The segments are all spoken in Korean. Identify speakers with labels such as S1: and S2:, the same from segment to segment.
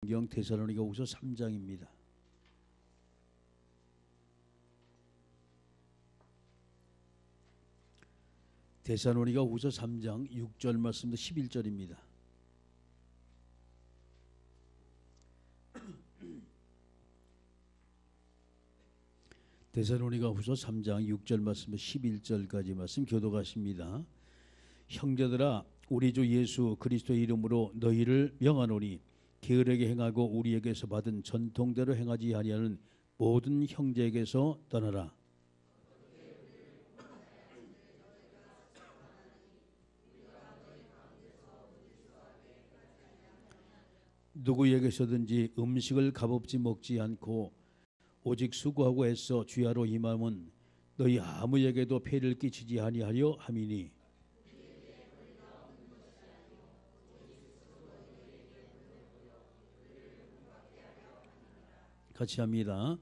S1: 성경 데살로니가후서 3장입니다. 데살로니가후서 3장 6절 말씀부터 11절입니다. 데살로니가후서 3장 6절 말씀부터 11절까지 말씀 교독하십니다. 형제들아, 우리 주 예수 그리스도의 이름으로 너희를 명하노니 게으르게 행하고 우리에게서 받은 전통대로 행하지 아니하는 모든 형제에게서 떠나라. 누구에게서든지 음식을 값없이 먹지 않고 오직 수고하고 애써 주야로 임함은 너희 아무에게도 폐를 끼치지 아니하려 함이니, 같이 합니다.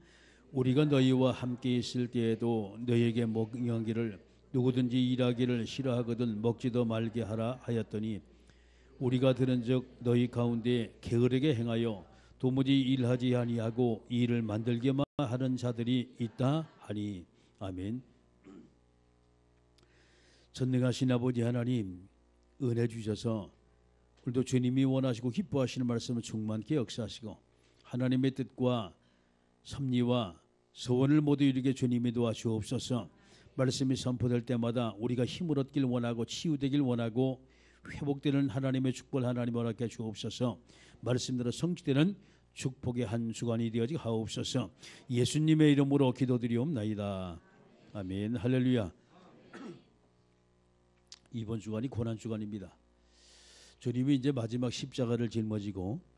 S1: 우리가 너희와 함께 있을 때에도 너희에게 먹이기를 누구든지 일하기를 싫어하거든 먹지도 말게 하라 하였더니, 우리가 들은즉 너희 가운데 게으르게 행하여 도무지 일하지 아니하고 일을 만들게만 하는 자들이 있다 하니. 아멘. 전능하신 아버지 하나님, 은혜 주셔서 오늘도 주님이 원하시고 기뻐하시는 말씀을 충만케 역사하시고 하나님의 뜻과 섭리와 소원을 모두 이루게 주님이 도와주옵소서. 말씀이 선포될 때마다 우리가 힘을 얻길 원하고 치유되길 원하고 회복되는 하나님의 축복을 하나님 허락해 주옵소서. 말씀대로 성취되는 축복의 한 주간이 되어지게 하옵소서. 예수님의 이름으로 기도드리옵나이다. 아멘. 할렐루야. 이번 주간이 고난 주간입니다. 주님이 이제 마지막 십자가를 짊어지고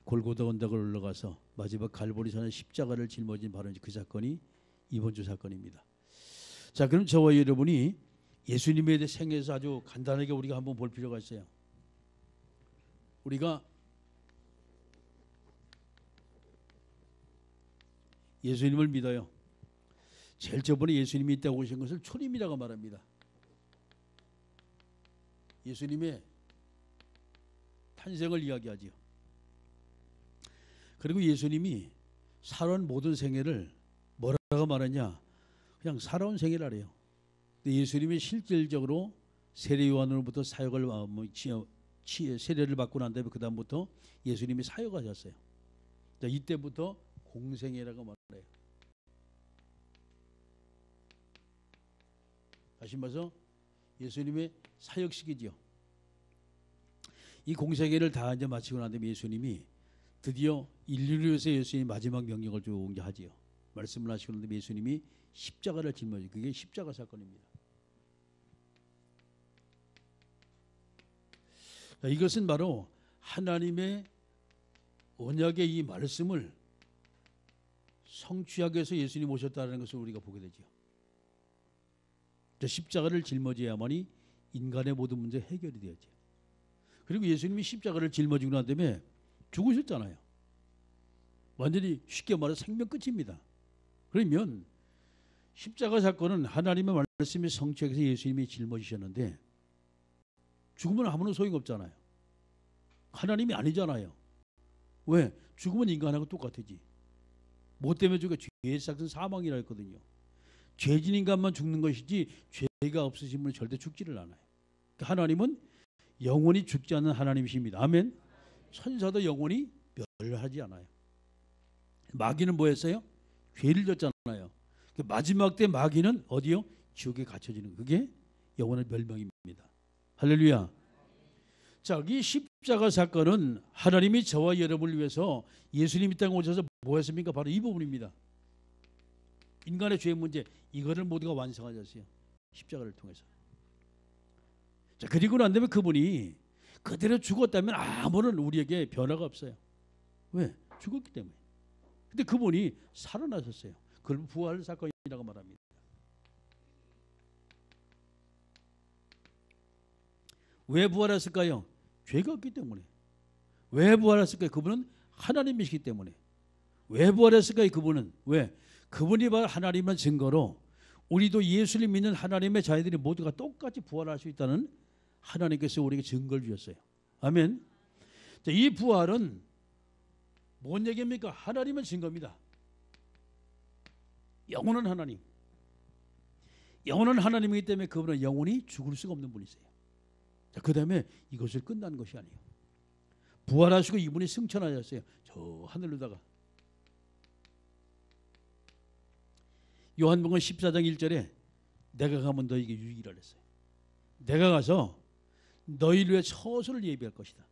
S1: 골고다 언덕을 올라가서 마지막 갈보리산의 십자가를 짊어진 바로 그 사건이 이번 주 사건입니다. 자, 그럼 저와 여러분이 예수님에 대해 생애에서 아주 간단하게 우리가 한번 볼 필요가 있어요. 우리가 예수님을 믿어요. 제일 저번에 예수님이 이 땅에 오신 것을 초림이라고 말합니다. 예수님의 탄생을 이야기하지요. 그리고 예수님이 살아온 모든 생애를 뭐라고 말하냐? 그냥 살아온 생애라래요. 예수님이 실질적으로 세례 요한으로부터 사역을 세례를 받고 난 다음에 그 다음부터 예수님이 사역하셨어요. 자, 이때부터 공생애라고 말해요. 다시 말해서 예수님의 사역 시기죠. 이 공생애를 다 이제 마치고 난 다음에 예수님이 드디어 인류를 위해서 예수님이 마지막 명령을 쭉 하지요. 말씀을 하시고 난 다음에 예수님이 십자가를 짊어지고, 그게 십자가 사건입니다. 자, 이것은 바로 하나님의 언약의 이 말씀을 성취하기 위해서 예수님이 오셨다는 것을 우리가 보게 되죠. 십자가를 짊어져야만이 인간의 모든 문제 해결이 되었죠. 그리고 예수님이 십자가를 짊어지고 난 다음에 죽으셨잖아요. 완전히 쉽게 말해서 생명 끝입니다. 그러면 십자가 사건은 하나님의 말씀이 성취하기 위해서 예수님이 짊어지셨는데 죽으면 아무런 소용없잖아요. 하나님이 아니잖아요. 왜? 죽으면 인간하고 똑같지. 뭐 때문에 죽어? 죄의 삭은 사망이라 했거든요. 죄진 인간만 죽는 것이지 죄가 없으신 분은 절대 죽지를 않아요. 그러니까 하나님은 영원히 죽지 않는 하나님이십니다. 아멘. 천사도 영원히 멸하지 않아요. 마귀는 뭐 했어요? 죄를 졌잖아요. 마지막 때 마귀는 어디요? 지옥에 갇혀지는, 그게 영원의 멸망입니다. 할렐루야. 자, 이 십자가 사건은 하나님이 저와 여러분을 위해서 예수님이 땅에 오셔서 뭐 했습니까? 바로 이 부분입니다. 인간의 죄의 문제, 이거를 모두가 완성하셨어요. 십자가를 통해서. 자, 그리고 난 다음에 그분이 그대로 죽었다면 아무런 우리에게 변화가 없어요. 왜? 죽었기 때문에. 근데 그분이 살아나셨어요. 그걸 부활 사건이라고 말합니다. 왜 부활했을까요? 죄가 없기 때문에. 왜 부활했을까요? 그분은 하나님이시기 때문에. 왜 부활했을까요? 그분은. 왜? 그분이 바로 하나님의 증거로 우리도 예수를 믿는 하나님의 자녀들이 모두가 똑같이 부활할 수 있다는 하나님께서 우리에게 증거를 주셨어요. 아멘. 자, 이 부활은 뭔 얘기입니까? 하나님은 증거입니다. 영원한 하나님. 영원한 하나님이기 때문에 그분은 영원히 죽을 수가 없는 분이세요. 자, 그 다음에 이것을 끝난 것이 아니에요. 부활하시고 이분이 승천하셨어요. 저 하늘로다가. 요한복음 14장 1절에 내가 가면 너에게 유익이라 그랬어요. 내가 가서 너희를 위해 처소를 예비할 것이다.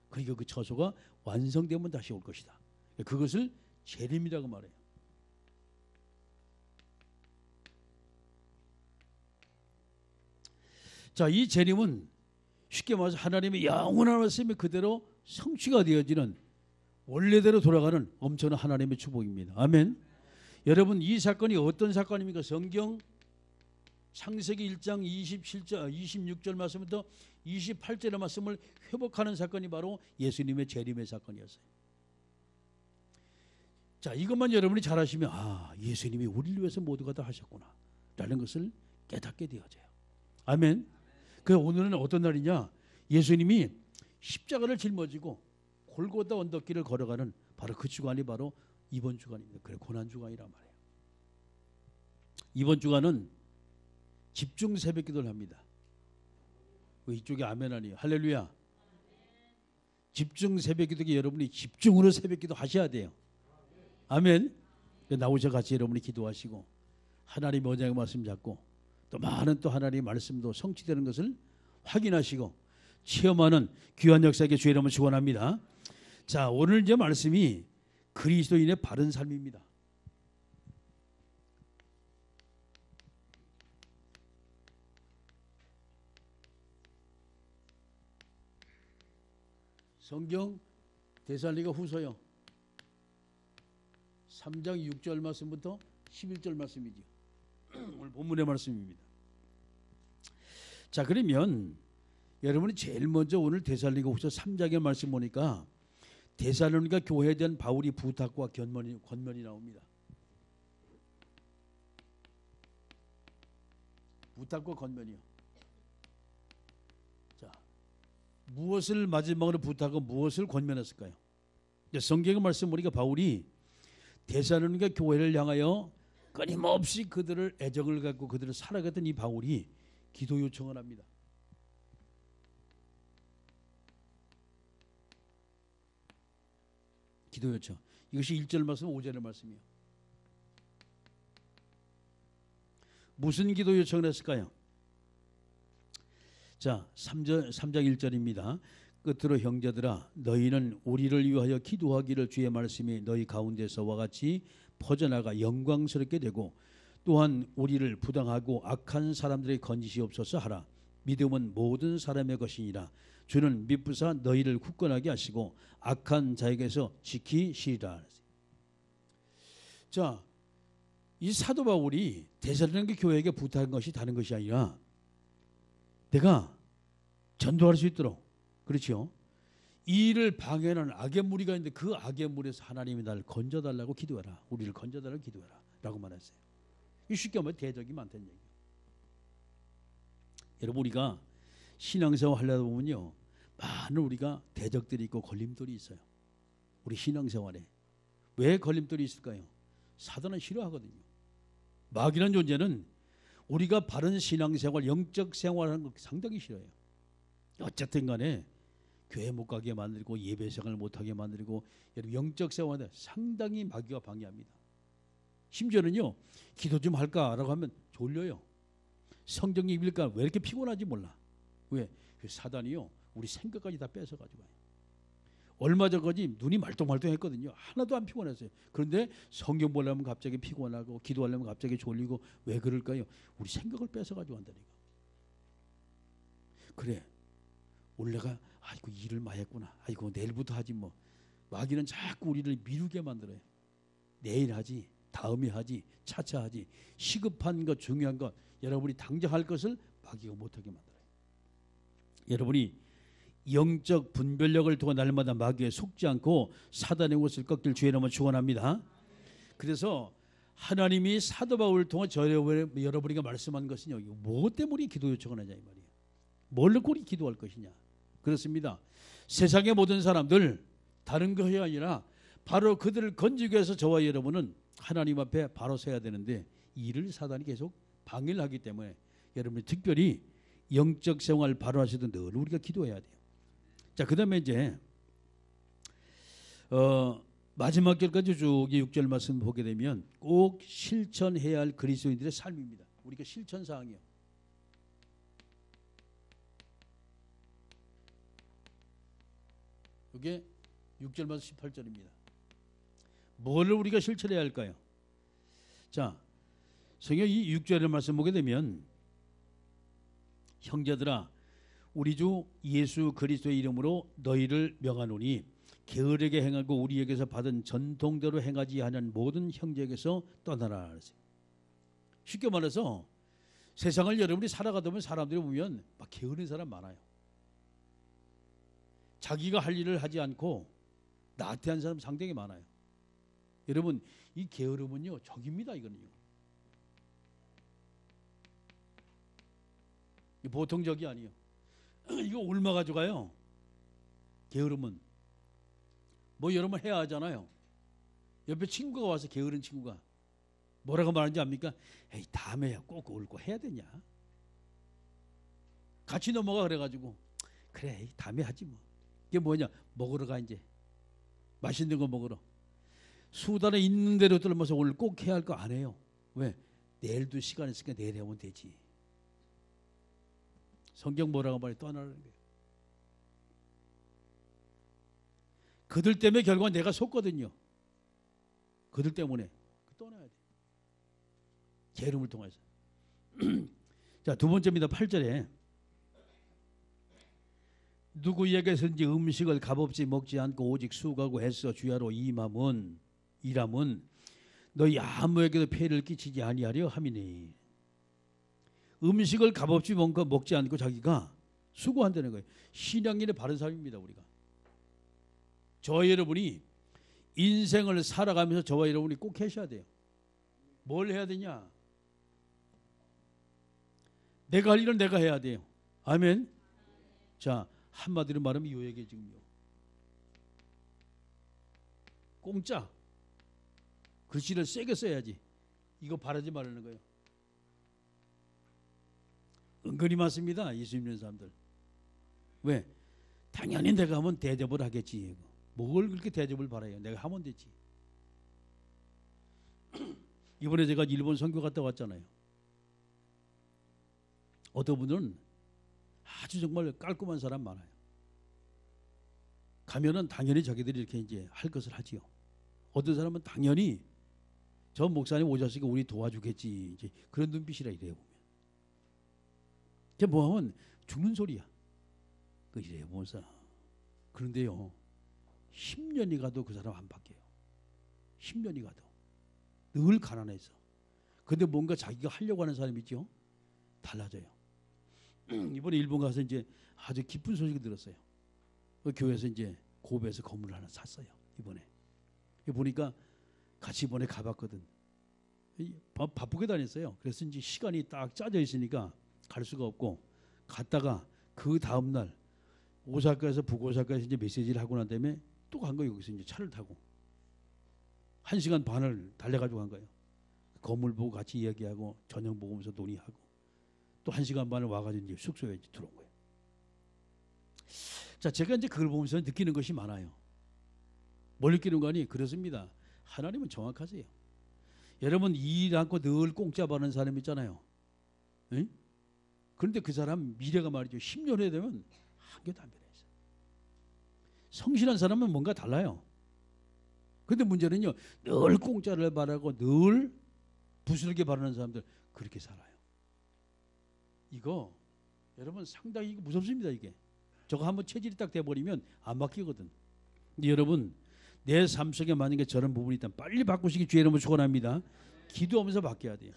S1: 그리고 그 처소가 완성되면 다시 올 것이다. 그것을 재림이라고 말해요. 자, 이 재림은 쉽게 말해서 하나님의 영원한 말씀이 그대로 성취가 되어지는 원래대로 돌아가는 엄청난 하나님의 축복입니다. 아멘. 여러분, 이 사건이 어떤 사건입니까? 성경 창세기 1장 26절 말씀부터 28절의 말씀을 회복하는 사건이 바로 예수님의 재림의 사건이었어요. 자, 이것만 여러분이 잘 하시면 예수님이 우리를 위해서 모두가 다 하셨구나 라는 것을 깨닫게 되어져요. 아멘. 그래서 오늘은 어떤 날이냐? 예수님이 십자가를 짊어지고 골고다 언덕길을 걸어가는 바로 그 주간이 바로 이번 주간입니다. 그래, 고난주간이란 말이에요. 이번 주간은 집중 새벽 기도를 합니다. 이쪽에 아멘 아니에요. 할렐루야. 집중 새벽 기도에 여러분이 집중으로 새벽 기도 하셔야 돼요. 아멘. 나오셔 같이 여러분이 기도하시고 하나님의 언약의 말씀 잡고 또 많은 또 하나님의 말씀도 성취되는 것을 확인하시고 체험하는 귀한 역사에게 주의 이름을 축원합니다. 자, 오늘 이제 말씀이 그리스도인의 바른 삶입니다. 성경 데살로니가 후서요 3장 6절 말씀부터 11절 말씀이죠. 오늘 본문의 말씀입니다. 자, 그러면 여러분이 제일 먼저 오늘 데살로니가 후서 3장의 말씀 보니까 데살로니가 교회에 대한 바울이 부탁과 권면이 나옵니다. 부탁과 권면이요. 자, 무엇을 마지막으로 부탁하고 무엇을 권면했을까요? 성경의 말씀 보니까 바울이 데살로니가 교회를 향하여 끊임없이 그들을 애정을 갖고 그들을 사랑했던 이 바울이 기도 요청을 합니다. 기도 요청. 이것이 1절 말씀, 5절의 말씀이에요. 무슨 기도 요청을 했을까요? 자, 3장 1절입니다. 끝으로 형제들아, 너희는 우리를 위하여 기도하기를 주의 말씀이 너희 가운데서와 같이 퍼져나가 영광스럽게 되고 또한 우리를 부당하고 악한 사람들의 건지시옵소서 하라. 믿음은 모든 사람의 것이니라. 주는 미쁘사 너희를 굳건하게 하시고 악한 자에게서 지키시리라. 자, 이 사도 바울이 데살로니가 교회에게 부탁한 것이 다른 것이 아니라 내가 전도할 수 있도록, 그렇죠? 이 일을 방해하는 악의 무리가 있는데 그 악의 무리에서 하나님이 나를 건져달라고 기도해라. 우리를 건져달라고 기도해라 라고 말했어요. 이 쉽게 말하면 대적이 많다는 얘기예요. 여러분, 우리가 신앙생활 하려다 보면요, 많은 우리가 대적들이 있고 걸림돌이 있어요. 우리 신앙생활에 왜 걸림돌이 있을까요? 사단은 싫어하거든요. 마귀라는 존재는 우리가 바른 신앙생활, 영적 생활하는 거 상당히 싫어해요. 어쨌든 간에 교회 못 가게 만들고 예배 생활 못하게 만들고 여러분 영적 생활에 상당히 마귀가 방해합니다. 심지어는요, 기도 좀 할까라고 하면 졸려요. 성경 읽을까 왜 이렇게 피곤하지 몰라. 왜? 그 사단이요 우리 생각까지 다 뺏어가지고 와요. 얼마 전까지 눈이 말똥말똥했거든요. 하나도 안 피곤했어요. 그런데 성경 보려면 갑자기 피곤하고 기도하려면 갑자기 졸리고 왜 그럴까요? 우리 생각을 뺏어가지고 한다니까. 그래, 원래가 아이고 일을 많이 했구나. 아이고 내일부터 하지 뭐. 마귀는 자꾸 우리를 미루게 만들어요. 내일 하지, 다음에 하지, 차차 하지. 시급한 것, 중요한 것, 여러분이 당장 할 것을 마귀가 못하게 만들어요. 여러분이 영적 분별력을 통해 날마다 마귀에 속지 않고 사단의 옷을 꺾길 주의 이름으로 축원합니다. 그래서 하나님이 사도 바울을 통해 여러분에게 말씀한 것은요, 뭐 때문에 기도 요청을 하냐 이 말이에요. 뭘 놓고 우리 기도할 것이냐. 그렇습니다. 세상의 모든 사람들 다른 것이 아니라 바로 그들을 건지기 위해서 저와 여러분은 하나님 앞에 바로 서야 되는데 이를 사단이 계속 방해를 하기 때문에 여러분이 특별히 영적 생활 바로 하시던 늘 우리가 기도해야 돼요. 자, 그 다음에 이제 마지막 절까지 쭉 6절 말씀 보게 되면 꼭 실천해야 할 그리스도인들의 삶입니다. 우리가 실천사항이요. 이게 6절 말씀 18절입니다. 뭐를 우리가 실천해야 할까요? 자, 성경 이 6절의 말씀 보게 되면 형제들아 우리 주 예수 그리스도의 이름으로 너희를 명하노니 게으르게 행하고 우리에게서 받은 전통대로 행하지 않은 모든 형제에게서 떠나라. 쉽게 말해서 세상을 여러분이 살아가다 보면 사람들이 보면 막 게으른 사람 많아요. 자기가 할 일을 하지 않고 나태한 사람 상당히 많아요. 여러분 이 게으름은요 적입니다. 이거는요 보통 적이 아니에요. 이거 얼마 가져가요? 게으름은 뭐 여러분 해야 하잖아요. 옆에 친구가 와서 게으른 친구가 뭐라고 말하는지 압니까? 에이 다음에 꼭 옳고 해야 되냐? 같이 넘어가 그래가지고 그래 에이, 다음에 하지 뭐. 이게 뭐냐? 먹으러 가 이제 맛있는 거 먹으러. 수단에 있는 대로 들면서 오늘 꼭 해야 할 거 안 해요. 왜? 내일도 시간 있으니까 내일 하면 되지. 성경 뭐라고 말해? 떠나라는 거예요. 그들 때문에 결국 내가 속거든요. 그들 때문에 떠나야 돼. 게으름을 통해서. 자, 두 번째입니다. 8절에 누구에게서든지 음식을 값없이 먹지 않고 오직 수고하고 애써 주야로 일함은 너희 아무에게도 폐를 끼치지 아니하려 함이니. 음식을 값없이 먹지 않고 자기가 수고한다는 거예요. 신앙인의 바른 삶입니다. 우리가. 저와 여러분이 인생을 살아가면서 저와 여러분이 꼭 하셔야 돼요. 뭘 해야 되냐? 내가 할 일은 내가 해야 돼요. 아멘. 자, 한마디로 말하면 요에게 지금요. 공짜. 글씨를 세게 써야지. 이거 바라지 말라는 거예요. 은근히 많습니다. 예수 믿는 사람들. 왜? 당연히 내가 하면 대접을 하겠지. 뭘 그렇게 대접을 바라요? 내가 하면 되지. 이번에 제가 일본 선교 갔다 왔잖아요. 어떤 분들은 아주 정말 깔끔한 사람 많아요. 가면은 당연히 자기들이 이렇게 이제 할 것을 하지요. 어떤 사람은 당연히 저 목사님 오셨으니까 우리 도와주겠지. 이제 그런 눈빛이라 이래요 보면. 제 뭐하면 죽는 소리야. 그 이래요 보면서. 그런데요. 10년이 가도 그 사람 안 바뀌어요. 10년이 가도. 늘 가난해서. 근데 뭔가 자기가 하려고 하는 사람이 있죠. 달라져요. 이번에 일본 가서 이제 아주 기쁜 소식을 들었어요. 그 교회에서 이제 고베에서 건물을 하나 샀어요. 이번에. 보니까 같이 이번에 가봤거든. 바쁘게 다녔어요. 그래서 이제 시간이 딱 짜져 있으니까 갈 수가 없고 갔다가 그 다음날 오사카에서 북오사카에서 이제 메시지를 하고 난 다음에 또 간 거예요. 여기서 이제 차를 타고 1시간 반을 달려가지고 간 거예요. 건물 보고 같이 이야기하고 저녁 먹으면서 논의하고 또 1시간 반을 와가지고 이제 숙소에 이제 들어온 거예요. 자, 제가 이제 그걸 보면서 느끼는 것이 많아요. 뭘 느끼는 거니? 그렇습니다. 하나님은 정확하세요. 여러분 일 않고 늘 공짜 받는 사람 있잖아요. 응? 그런데 그 사람 미래가 말이죠. 10년 후에 되면 한 개도 안 변해요. 성실한 사람은 뭔가 달라요. 그런데 문제는요. 늘 공짜를 바라고 늘 부스럽게 바라는 사람들 그렇게 살아요. 이거 여러분 상당히 무섭습니다. 이게. 저거 한번 체질이 딱 돼버리면 안 바뀌거든. 근데 여러분 내 삶 속에 만약에 저런 부분이 있다면 빨리 바꾸시기 주의 이름으로 축원합니다. 기도하면서 바뀌어야 돼요.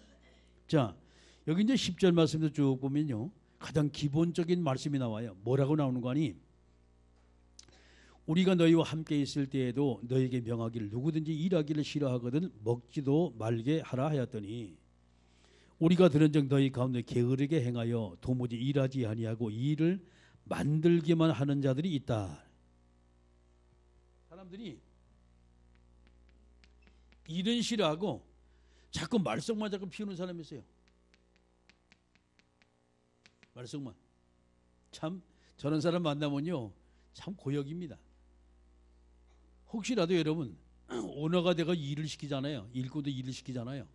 S1: 자, 여기 이제 10절 말씀도 쭉 보면요. 가장 기본적인 말씀이 나와요. 뭐라고 나오는 거 아니? 우리가 너희와 함께 있을 때에도 너희에게 명하기를 누구든지 일하기를 싫어하거든 먹지도 말게 하라 하였더니 우리가 들은 적 너희 가운데 게으르게 행하여 도무지 일하지 아니하고 일을 만들기만 하는 자들이 있다. 사람들이 일은 싫어하고 자꾸 말썽만 자꾸 피우는 사람이 있어요. 말썽만. 참 저런 사람 만나면요 참 고역입니다. 혹시라도 여러분 오너가 돼가 일을 시키잖아요. 일꾼도 일을 시키잖아요.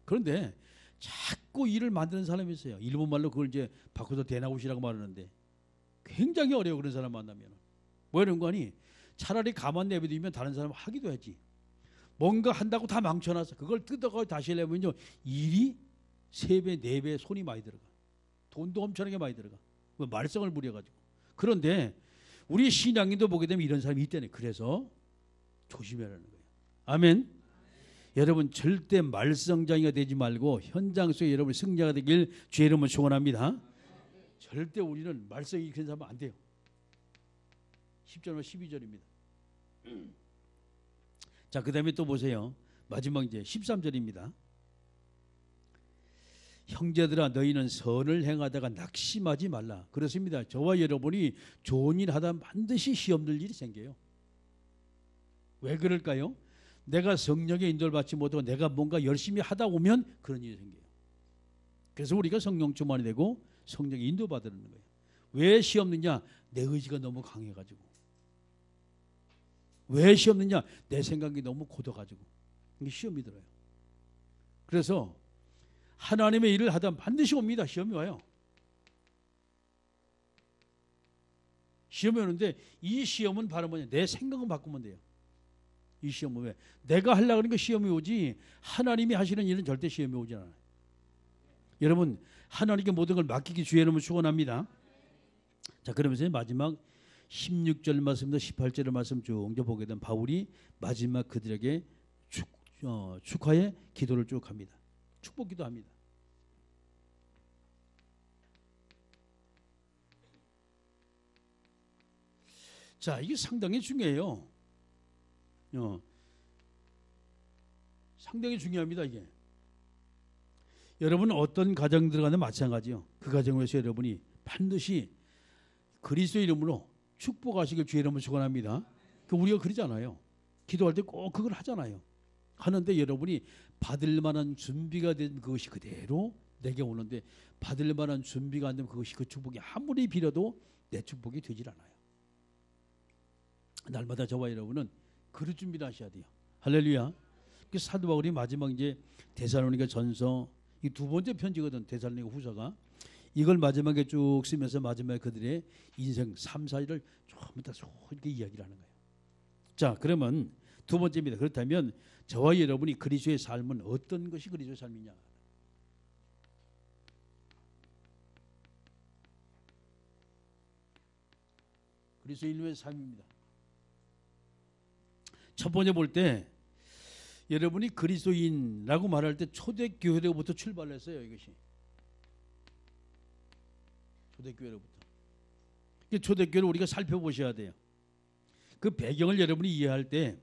S1: 그런데 자꾸 일을 만드는 사람이 있어요. 일본 말로 그걸 이제 바꿔서 대나우시라고 말하는데 굉장히 어려워. 그런 사람 만나면 뭐 이런 거 아니 차라리 가만 내버리면 다른 사람 하기도 하지. 뭔가 한다고 다 망쳐놔서 그걸 뜯어가 다시 내면요 일이 3배 4배 손이 많이 들어가. 돈도 엄청나게 많이 들어가. 말썽을 부려가지고. 그런데 우리 신앙인도 보게 되면 이런 사람이 있다네. 그래서 조심해라는 거예요. 아멘. 여러분 절대 말썽장이가 되지 말고 현장 속에 여러분 승자가 되길 주의 이름으로 축원합니다. 절대 우리는 말썽이 일으키는 사람 안 돼요. 10절과 12절입니다. 자, 그 다음에 또 보세요. 마지막 이제 13절입니다. 형제들아 너희는 선을 행하다가 낙심하지 말라. 그렇습니다. 저와 여러분이 좋은 일 하다 반드시 시험 들 일이 생겨요. 왜 그럴까요? 내가 성령의 인도를 받지 못하고 내가 뭔가 열심히 하다 오면 그런 일이 생겨요. 그래서 우리가 성령 충만이 되고 성령의 인도 받는 거예요. 왜 시험 드냐? 내 의지가 너무 강해가지고. 왜 시험 드냐? 내 생각이 너무 고도가지고. 이게 시험이 들어요. 그래서 하나님의 일을 하다 반드시 옵니다. 시험이 와요. 시험이 오는데 이 시험은 바로 뭐냐? 내 생각을 바꾸면 돼요. 이 시험은 왜? 내가 하려고 하는 게 시험이 오지 하나님이 하시는 일은 절대 시험이 오지 않아요. 여러분 하나님께 모든 걸 맡기기 주의 이름으로 축원합니다. 자, 그러면서 마지막 16절 말씀부터 18절 말씀 쭉 보게 되면 바울이 마지막 그들에게 축하의 기도를 쭉 합니다. 축복 기도합니다. 자, 이게 상당히 중요해요. 상당히 중요합니다. 이게 여러분 어떤 가정 들어가는 마찬가지요. 그 가정에서 여러분이 반드시 그리스도 이름으로 축복하시길 주의 이름으로 축원합니다. 우리가 그러잖아요. 기도할 때 꼭 그걸 하잖아요. 하는데 여러분이 받을 만한 준비가 된 그것이 그대로 내게 오는데 받을 만한 준비가 안 되면 그것이 그 축복이 아무리 빌어도 내 축복이 되질 않아요. 날마다 저와 여러분은 그럴 준비를 하셔야 돼요. 할렐루야. 그 사도 바울이 마지막 이제 데살로니가 전서 이 두 번째 편지거든. 데살로니가 후서가 이걸 마지막에 쭉 쓰면서 마지막에 그들의 인생 3, 4일을 조금 더 이렇게 이야기를 하는 거예요. 자, 그러면 두 번째입니다. 그렇다면 저와 여러분이 그리스도의 삶은 어떤 것이 그리스도의 삶이냐? 그리스도의 인류의 삶입니다. 첫 번째 볼 때 여러분이 그리스도인이라고 말할 때 초대교회로부터 출발했어요. 이것이 초대교회로부터. 초대교회를 우리가 살펴보셔야 돼요. 그 배경을 여러분이 이해할 때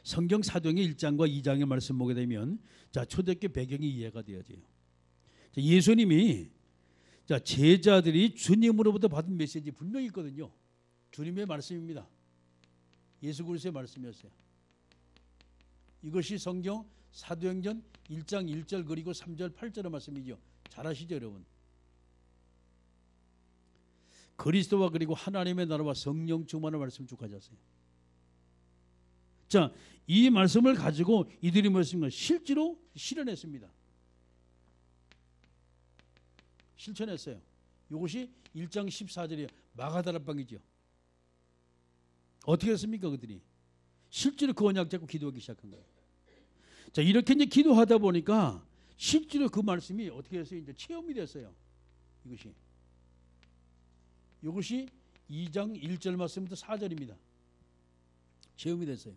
S1: 성경 사도행전 1장과 2장의 말씀 보게 되면 자, 초대교회 배경이 이해가 되어져요. 자, 예수님이 자, 제자들이 주님으로부터 받은 메시지 분명히 있거든요. 주님의 말씀입니다. 예수 그리스도의 말씀이었어요. 이것이 성경 사도행전 1장 1절 그리고 3절 8절의 말씀이죠. 잘 아시죠, 여러분? 그리스도와 그리고 하나님의 나라와 성령 충만의 말씀 쭉 가졌어요. 자, 이 말씀을 가지고 이들이 무엇인가 실제로 실현했습니다. 실천했어요. 이것이 1장 14절이에요. 마가다락방이죠. 어떻게 했습니까, 그들이? 실제로 그 언약 잡고 기도하기 시작한 거예요. 자, 이렇게 이제 기도하다 보니까 실제로 그 말씀이 어떻게 해서 이제 체험이 됐어요. 이것이 2장 1절 말씀부터 4절입니다. 체험이 됐어요.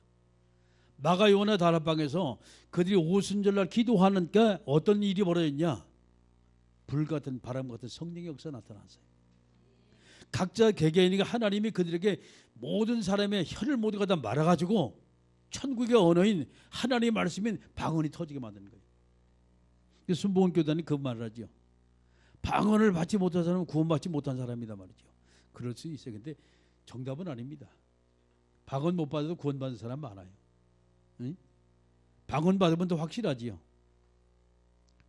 S1: 마가 요나 다락방에서 그들이 오순절날 기도하니까 어떤 일이 벌어졌냐? 불같은 바람 같은 성령의 역사 나타났어요. 각자 개개인이 하나님이 그들에게 모든 사람의 혀를 모두 갖다 말아가지고 천국의 언어인 하나님의 말씀인 방언이 터지게 만드는 거예요. 순복음 교단이 그 말을 하죠. 방언을 받지 못한 사람은 구원받지 못한 사람이다 말이죠. 그럴 수 있어요. 근데 정답은 아닙니다. 방언 못 받아도 구원받은 사람 많아요. 응? 방언 받으면 더 확실하지요.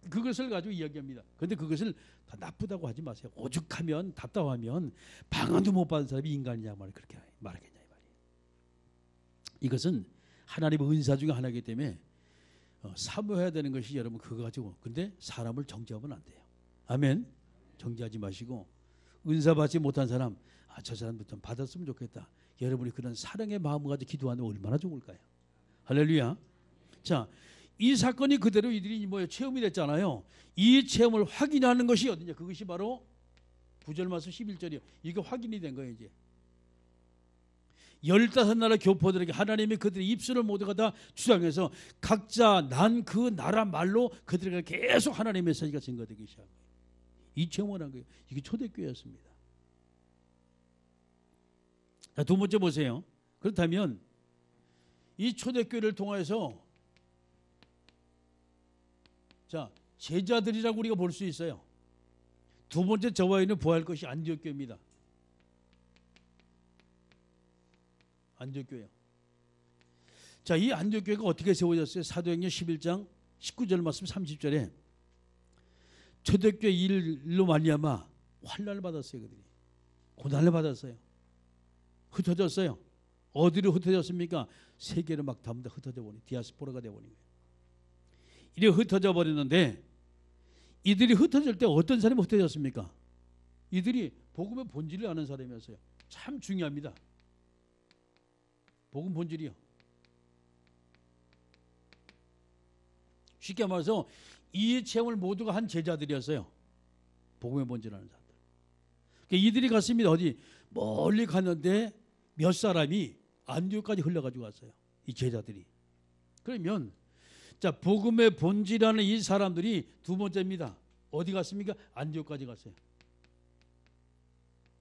S1: 그것을 가지고 이야기합니다. 그런데 그것을 다 나쁘다고 하지 마세요. 오죽하면 답답하면 방언도 못 받은 사람이 인간이냐 말을 그렇게 말하겠냐 이 말이에요. 이것은 하나님의 은사 중에 하나이기 때문에 사모해야 되는 것이 여러분 그거 가지고 근데 사람을 정죄하면 안 돼요. 아멘. 정죄하지 마시고 은사 받지 못한 사람 저 사람도 좀 받았으면 좋겠다. 여러분이 그런 사랑의 마음을 가지고 기도하면 얼마나 좋을까요? 할렐루야. 자, 이 사건이 그대로 이들이 체험이 됐잖아요. 이 체험을 확인하는 것이 어디냐? 그것이 바로 9절 말씀 11절이요. 이게 확인이 된 거예요. 이제 15나라 교포들에게 하나님이 그들의 입술을 모두가 다 주장해서 각자 난 그 나라 말로 그들에게 계속 하나님의 메시지가 증거되기 시작한 거예요. 이 체험을 한 거예요. 이게 초대교회였습니다. 자, 두 번째 보세요. 그렇다면 이 초대교회를 통해서 자, 제자들이라고 우리가 볼 수 있어요. 두 번째 저와 있는 부활 것이 안디옥 교회입니다. 안디옥 교회요. 자, 이 안디옥 교회가 어떻게 세워졌어요? 사도행전 11장 19절 말씀 30절에 초대교회 일로 말미암아 환난을 받았어요. 그들이 고난을 받았어요. 흩어졌어요. 어디로 흩어졌습니까? 세계로 막 전부 다 흩어져 버린 디아스포라가 되어 버린 거예요. 이렇게 흩어져 버렸는데 이들이 흩어질 때 어떤 사람이 흩어졌습니까? 이들이 복음의 본질을 아는 사람이었어요. 참 중요합니다. 복음 본질이요. 쉽게 말해서 이 체험을 모두가 한 제자들이었어요. 복음의 본질을 아는 사람들. 그러니까 이들이 갔습니다. 어디 멀리 갔는데 몇 사람이 안디옥까지 흘러가지고 왔어요. 이 제자들이. 그러면 자, 복음의 본질이라는 이 사람들이 두 번째입니다. 어디 갔습니까? 안디옥까지 갔어요.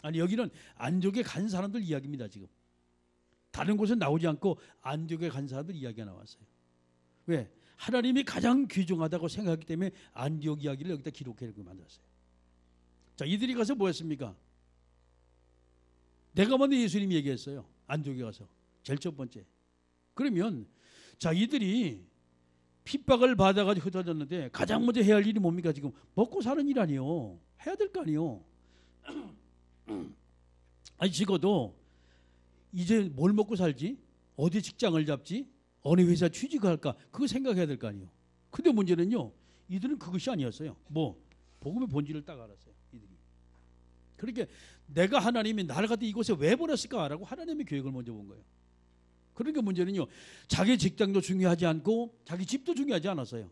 S1: 아니, 여기는 안디옥에 간 사람들 이야기입니다. 지금 다른 곳은 나오지 않고 안디옥에 간 사람들 이야기가 나왔어요. 왜? 하나님이 가장 귀중하다고 생각하기 때문에 안디옥 이야기를 여기다 기록해 이렇게 만들었어요. 자, 이들이 가서 뭐 했습니까? 내가 먼저 예수님이 얘기했어요. 안디옥에 가서 제일 첫 번째. 그러면 자, 이들이 핍박을 받아가지고 흩어졌는데 가장 먼저 해야 할 일이 뭡니까? 지금 먹고 사는 일 아니요. 해야 될 거 아니요. 아니, 적어도 이제 뭘 먹고 살지? 어디 직장을 잡지? 어느 회사 취직을 할까? 그거 생각해야 될 거 아니에요. 근데 문제는요, 이들은 그것이 아니었어요. 복음의 본질을 딱 알았어요. 이들이. 그러니까 내가 하나님이 나를 갖다 이곳에 왜 보냈을까라고 하나님의 계획을 먼저 본 거예요. 그러니까 문제는요, 자기 직장도 중요하지 않고 자기 집도 중요하지 않았어요.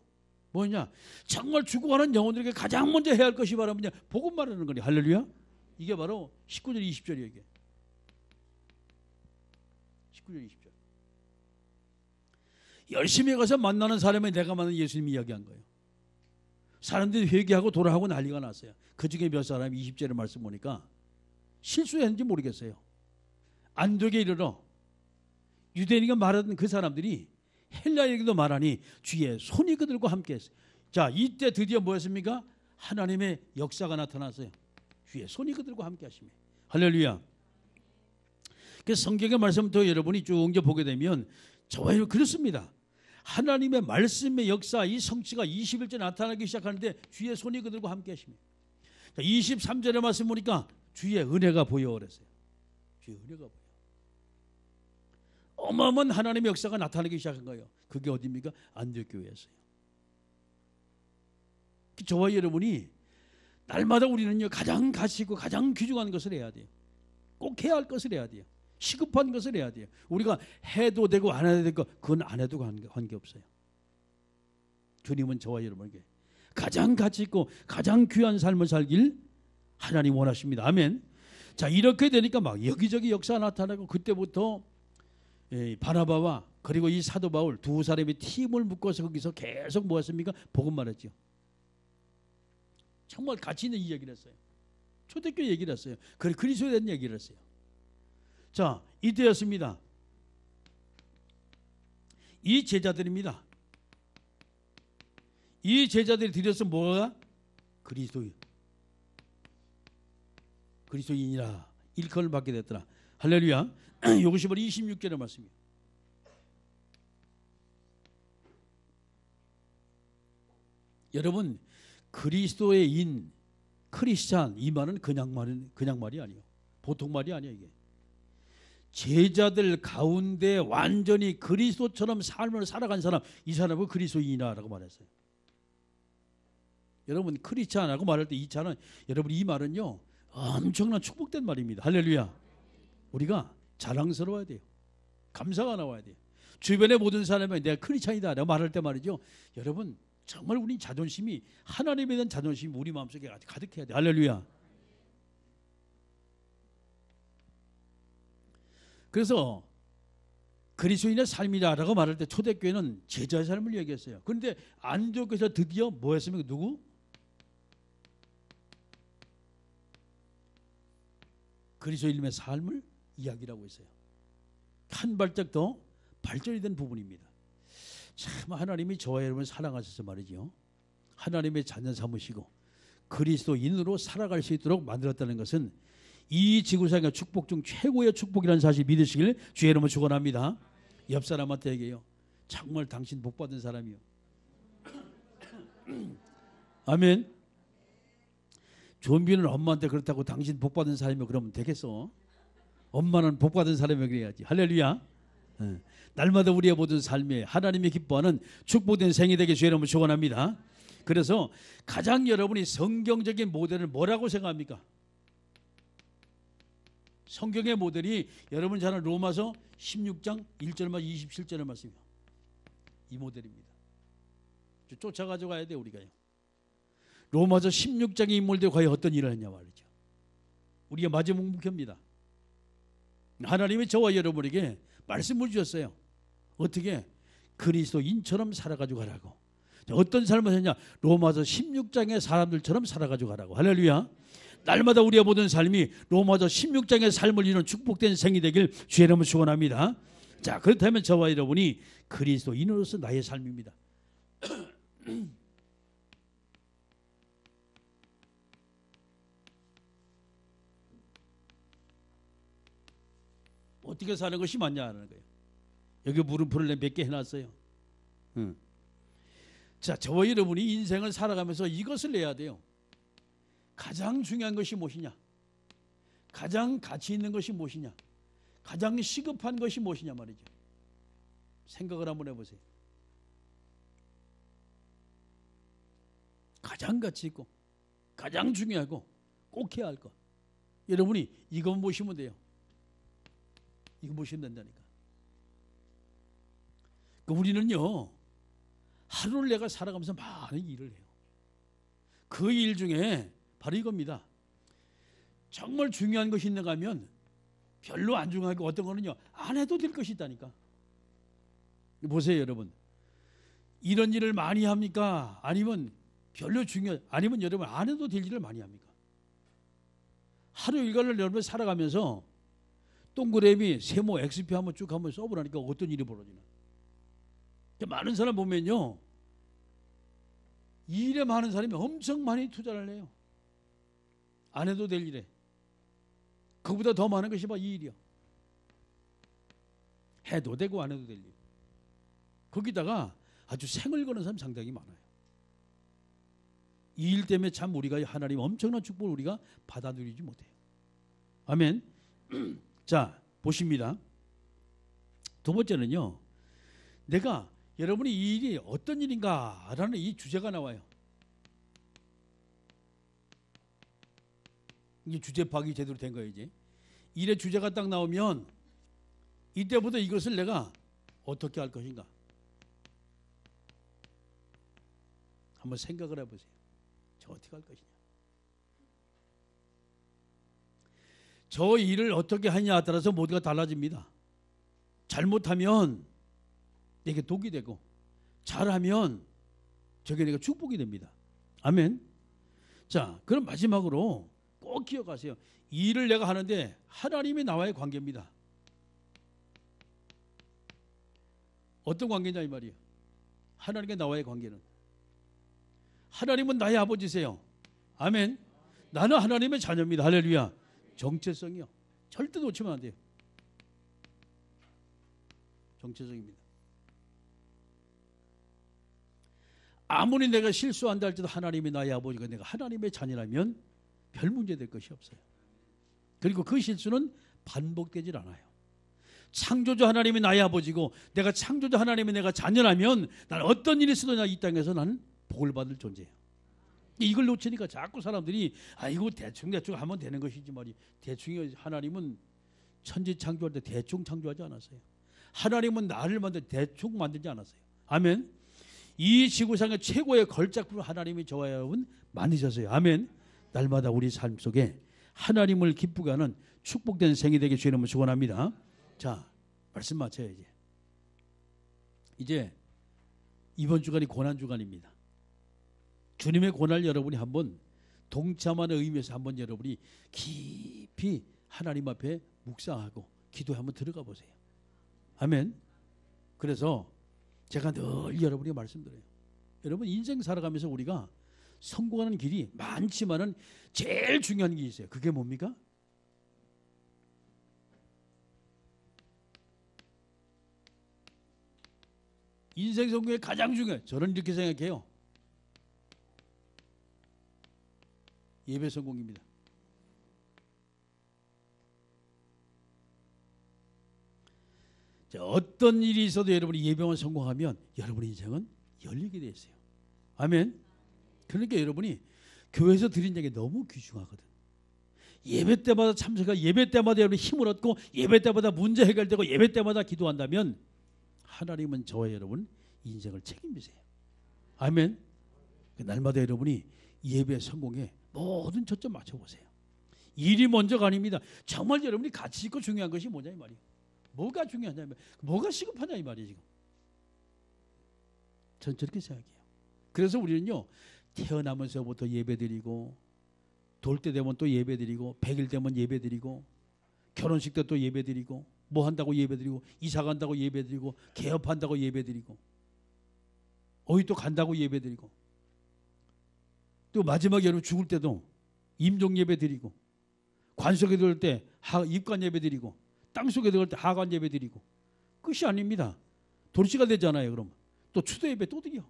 S1: 뭐냐? 정말 죽어가는 영혼들에게 가장 먼저 해야 할 것이 바로 뭐냐? 복음 말하는 거니. 할렐루야. 이게 바로 19절 20절이에요. 이게 19절 20절. 열심히 가서 만나는 사람이 내가 만난 예수님이 이야기한 거예요. 사람들이 회개하고 돌아가고 난리가 났어요. 그 중에 몇 사람이 20절의 말씀 보니까 실수했는지 모르겠어요. 안디옥에 이르러 유대인이가 말하던 그 사람들이 헬라인에게도 말하니 주의 손이 그들과 함께 했어요. 자, 이때 드디어 뭐였습니까? 하나님의 역사가 나타났어요. 주의 손이 그들과 함께 하시며. 할렐루야. 그래서 성경의 말씀부터 여러분이 쭉 보게 되면 저와 그렇습니다. 하나님의 말씀의 역사, 이 성취가 21절 나타나기 시작하는데 주의 손이 그들과 함께 하시며. 23절의 말씀 보니까 주의 은혜가 보여 그랬어요. 주의 은혜가 보여. 어마어마한 하나님의 역사가 나타나기 시작한 거예요. 그게 어디입니까? 안디옥 교회였어요. 저와 여러분이 날마다 우리는요, 가장 가치 있고 가장 귀중한 것을 해야 돼요. 꼭 해야 할 것을 해야 돼요. 시급한 것을 해야 돼요. 우리가 해도 되고 안 해도 되고 그건 안 해도 관계없어요. 주님은 저와 여러분에게 가장 가치 있고 가장 귀한 삶을 살길 하나님 원하십니다. 아멘. 자, 이렇게 되니까 막 여기저기 역사가 나타나고 그때부터 바나바와 그리고 이 사도 바울 두 사람이 팀을 묶어서 거기서 계속 뭐였습니까? 복음 말했죠. 정말 가치 있는 이야기를 했어요. 초대교회 얘기를 했어요. 그리스도에 대한 얘기를 했어요. 자, 이때였습니다. 이 제자들입니다. 이 제자들이 드려서 뭐가? 그리스도인이라 일컬을 받게 됐더라. 할렐루야. 이것이 바로 26절의 말씀이에요. 여러분, 그리스도의 인, 크리스찬, 이 말은 그냥 말이 아니에요. 보통 말이 아니에요. 이게 제자들 가운데 완전히 그리스도처럼 삶을 살아간 사람, 이 사람은 그리스도인이라고 말했어요. 여러분, 크리스찬하고 말할 때 이 차는, 여러분, 이 말은요 엄청난 축복된 말입니다. 할렐루야. 우리가 자랑스러워야 돼요. 감사가 나와야 돼요. 주변의 모든 사람이 내가 크리스찬이다 라고 말할 때 말이죠, 여러분, 정말 우리 자존심이, 하나님에 대한 자존심이 우리 마음속에 가득해야 돼요. 할렐루야. 그래서 그리스도인의 삶이다라고 말할 때 초대교회는 제자의 삶을 얘기했어요. 그런데 안디옥에서 드디어 뭐 했습니까? 누구? 그리스도인의 삶을 이야기라고 했어요. 한 발짝 더 발전이 된 부분입니다. 참 하나님이 저와 여러분을 사랑하셔서 말이죠, 하나님의 자녀 삼으시고 그리스도인으로 살아갈 수 있도록 만들었다는 것은 이 지구상의 축복 중 최고의 축복이라는 사실 믿으시길 주의 이름으로 축원합니다. 옆 사람한테 얘기해요. 정말 당신 복 받은 사람이요. 아멘. 좀비는 엄마한테 그렇다고 당신 복 받은 사람이요 그러면 되겠어? 엄마는 복 받은 사람이 그래야지. 할렐루야. 날마다 우리의 모든 삶에 하나님이 기뻐하는 축복된 생이 되게 주의 이름으로 축원합니다. 그래서 가장 여러분이 성경적인 모델을 뭐라고 생각합니까? 성경의 모델이 여러분 잘 아는 로마서 16장 1절만 27절의 말씀이요. 이 모델입니다. 쫓아가지고 가야 돼요, 우리가요. 로마서 16장의 인물들이 과연 어떤 일을 했냐 말이죠. 우리가 마지막 목표입니다. 하나님이 저와 여러분에게 말씀을 주셨어요. 어떻게? 그리스도인처럼 살아가지고 가라고. 어떤 삶을 했냐? 로마서 16장의 사람들처럼 살아가지고 가라고. 할렐루야. 날마다 우리의 모든 삶이 로마서 16장의 삶을 이루는 축복된 생이 되길 주의 이름으로 축원합니다. 자, 그렇다면 저와 여러분이 그리스도인으로서 나의 삶입니다. 어떻게 사는 것이 맞냐는 거예요. 여기 물음표를 몇 개 해놨어요. 자, 저와 여러분이 인생을 살아가면서 이것을 내야 돼요. 가장 중요한 것이 무엇이냐? 가장 가치 있는 것이 무엇이냐? 가장 시급한 것이 무엇이냐 말이죠. 생각을 한번 해보세요. 가장 가치 있고 가장 중요하고 꼭 해야 할 것. 여러분이 이것만 보시면 돼요. 이거 보시면 된다니까. 그러니까 우리는요, 하루를 내가 살아가면서 많은 일을 해요. 그 일 중에 바로 이겁니다. 정말 중요한 것이 있는가 하면 별로 안 중요하고 어떤 거는요 안 해도 될 것이 있다니까. 보세요 여러분, 이런 일을 많이 합니까? 아니면 별로 아니면 여러분 안 해도 될 일을 많이 합니까? 하루 일과를 여러분 살아가면서 동그라미, 세모, XP 한번 쭉 한번 써보라니까 어떤 일이 벌어지나. 많은 사람 보면요, 이 일에 많은 사람이 엄청 많이 투자를 해요. 안 해도 될 일에. 그보다 더 많은 것이 바로 이 일이요. 해도 되고 안 해도 될 일. 거기다가 아주 생을 거는 사람 상당히 많아요. 이 일 때문에 참 우리가 하나님 엄청난 축복을 우리가 받아 누리지 못해요. 아멘. 자, 보십니다. 두 번째는요, 내가 여러분이 이 일이 어떤 일인가라는 이 주제가 나와요. 이게 주제 파악이 제대로 된 거예요. 이제 일의 주제가 딱 나오면 이때부터 이것을 내가 어떻게 할 것인가 한번 생각을 해보세요. 저 어떻게 할 것이냐. 저 일을 어떻게 하냐에 따라서 모두가 달라집니다. 잘못하면 내게 독이 되고 잘하면 저게 내가 축복이 됩니다. 아멘. 자, 그럼 마지막으로 꼭 기억하세요. 이 일을 내가 하는데 하나님이 나와의 관계입니다. 어떤 관계냐 이 말이에요. 하나님과 나와의 관계는, 하나님은 나의 아버지세요. 아멘. 나는 하나님의 자녀입니다. 할렐루야. 정체성이요. 절대 놓치면 안 돼요. 정체성입니다. 아무리 내가 실수한다 할지도 하나님이 나의 아버지가 내가 하나님의 자녀라면 별 문제 될 것이 없어요. 그리고 그 실수는 반복되질 않아요. 창조주 하나님이 나의 아버지고 내가 창조주 하나님이 내가 자녀라면 나는 어떤 일이 있어도 이 땅에서 나는 복을 받을 존재예요. 이걸 놓치니까 자꾸 사람들이 이거 대충 하면 되는 것이지 말이. 대충이 하나님은 천지 창조할 때 대충 창조하지 않았어요. 하나님은 나를 대충 만들지 않았어요. 아멘. 이 지구상의 최고의 걸작품을 하나님이 저와 여러분 만드셨어요. 아멘. 날마다 우리 삶 속에 하나님을 기쁘게 하는 축복된 생이 되게 주의 이름으로 축원합니다. 자, 말씀 마쳐야지. 이제 이번 주간이 고난 주간입니다. 주님의 고난을 여러분이 한번 동참하는 의미에서 한번 여러분이 깊이 하나님 앞에 묵상하고 기도에 한번 들어가 보세요. 아멘. 그래서 제가 늘 여러분에게 말씀드려요. 여러분 인생 살아가면서 우리가 성공하는 길이 많지만은 제일 중요한 게 있어요. 그게 뭡니까? 인생 성공의 가장 중요해. 저는 이렇게 생각해요. 예배 성공입니다. 자, 어떤 일이 있어도 여러분이 예배만 성공하면 여러분의 인생은 열리게 돼 있어요. 아멘. 그러니까 여러분이 교회에서 드린 얘기 너무 귀중하거든. 예배 때마다 참석하고 예배 때마다 여러분이 힘을 얻고 예배 때마다 문제 해결되고 예배 때마다 기도한다면 하나님은 저와 여러분 인생을 책임지세요. 아멘. 날마다 여러분이 예배 성공에 모든 초점 맞춰보세요. 일이 먼저가 아닙니다. 정말 여러분이 가치 있고 중요한 것이 뭐냐 이 말이에요. 뭐가 중요하냐, 뭐가 시급하냐 이 말이에요. 지금 전 저렇게 생각해요. 그래서 우리는요 태어나면서부터 예배드리고 돌 때 되면 또 예배드리고 100일 되면 예배드리고 결혼식 때 또 예배드리고 뭐 한다고 예배드리고 이사 간다고 예배드리고 개업한다고 예배드리고 어디 또 간다고 예배드리고 또 마지막에 여러분 죽을 때도 임종 예배드리고 관속에 들어올 때 입관 예배드리고 땅속에 들어올 때 하관 예배드리고 끝이 아닙니다. 돌시가 되잖아요. 그럼 또 추도 예배 또 드려.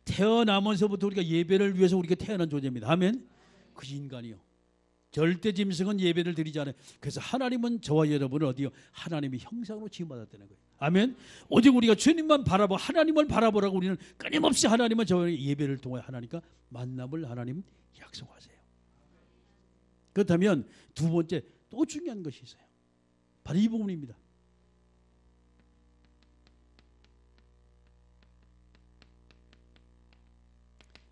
S1: 태어나면서부터 우리가 예배를 위해서 우리가 태어난 존재입니다. 아멘. 그 인간이요. 절대 짐승은 예배를 드리지 않아요. 그래서 하나님은 저와 여러분을 어디요? 하나님의 형상으로 지음받았다는 거예요. 아멘. 오직 우리가 주님만 바라보고 하나님을 바라보라고 우리는 끊임없이 하나님은 저와 예배를 통해 하나님과 만남을 하나님 약속하세요. 그렇다면 두 번째 또 중요한 것이 있어요. 바로 이 부분입니다.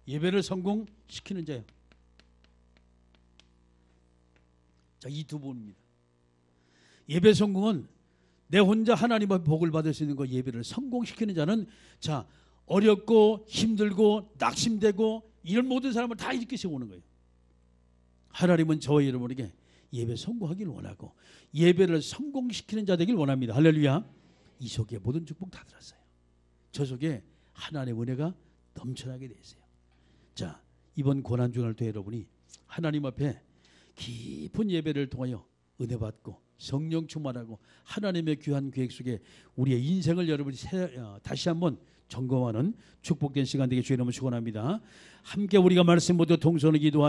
S1: 예배를 성공시키는 자요. 자, 이 두 부분입니다. 예배 성공은 내 혼자 하나님의 복을 받을 수 있는 거 예배를 성공시키는 자는 자 어렵고 힘들고 낙심되고 이런 모든 사람을 다 이렇게 세우는 거예요. 하나님은 저와 여러분에게 예배 성공하길 원하고 예배를 성공시키는 자 되길 원합니다. 할렐루야. 이 속에 모든 축복 다 들었어요. 저 속에 하나님의 은혜가 넘쳐나게 돼 있어요. 자, 이번 고난주간을 통해 여러분이 하나님 앞에 깊은 예배를 통하여 은혜 받고 성령 충만하고 하나님의 귀한 계획 속에 우리의 인생을 여러분이 다시 한번 점검하는 축복된 시간 되게 주의 이름으로 축원합니다. 함께 우리가 말씀 모두 동서로 기도하며